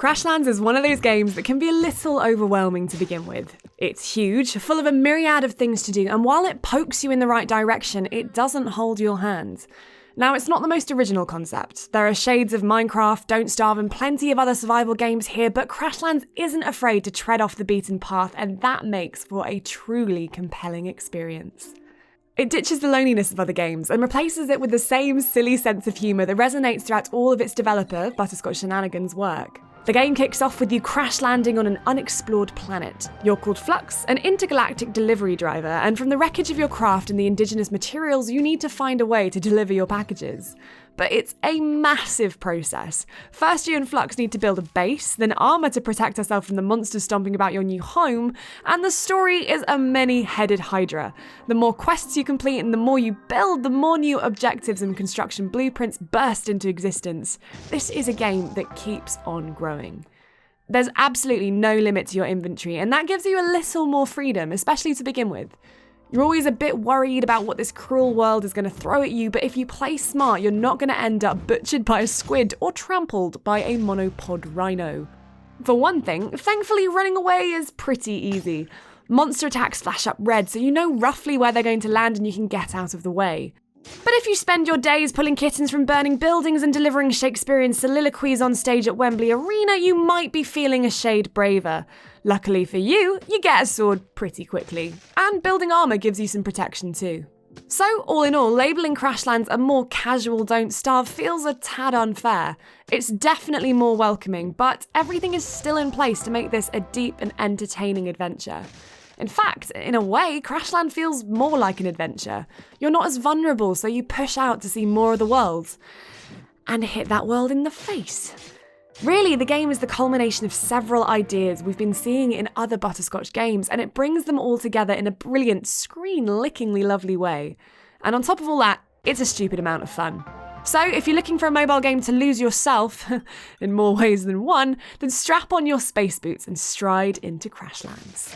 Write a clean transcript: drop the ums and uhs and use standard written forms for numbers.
Crashlands is one of those games that can be a little overwhelming to begin with. It's huge, full of a myriad of things to do, and while it pokes you in the right direction, it doesn't hold your hand. Now, it's not the most original concept. There are shades of Minecraft, Don't Starve, and plenty of other survival games here, but Crashlands isn't afraid to tread off the beaten path, and that makes for a truly compelling experience. It ditches the loneliness of other games and replaces it with the same silly sense of humour that resonates throughout all of its developer, Butterscotch Shenanigans' work. The game kicks off with you crash landing on an unexplored planet. You're called Flux, an intergalactic delivery driver, and from the wreckage of your craft and the indigenous materials, you need to find a way to deliver your packages. But it's a massive process. First, you and Flux need to build a base, then armour to protect yourself from the monsters stomping about your new home, and the story is a many-headed hydra. The more quests you complete and the more you build, the more new objectives and construction blueprints burst into existence. This is a game that keeps on growing. There's absolutely no limit to your inventory, and that gives you a little more freedom, especially to begin with. You're always a bit worried about what this cruel world is going to throw at you, but if you play smart, you're not going to end up butchered by a squid or trampled by a monopod rhino. For one thing, thankfully running away is pretty easy. Monster attacks flash up red, so you know roughly where they're going to land and you can get out of the way. But if you spend your days pulling kittens from burning buildings and delivering Shakespearean soliloquies on stage at Wembley Arena, you might be feeling a shade braver. Luckily for you, you get a sword pretty quickly, and building armour gives you some protection too. So, all in all, labelling Crashlands a more casual Don't Starve feels a tad unfair. It's definitely more welcoming, but everything is still in place to make this a deep and entertaining adventure. In fact, in a way, Crashland feels more like an adventure. You're not as vulnerable, so you push out to see more of the world. And hit that world in the face. Really, the game is the culmination of several ideas we've been seeing in other Butterscotch games, and it brings them all together in a brilliant, screen-lickingly lovely way. And on top of all that, it's a stupid amount of fun. So if you're looking for a mobile game to lose yourself, in more ways than one, then strap on your space boots and stride into Crashlands.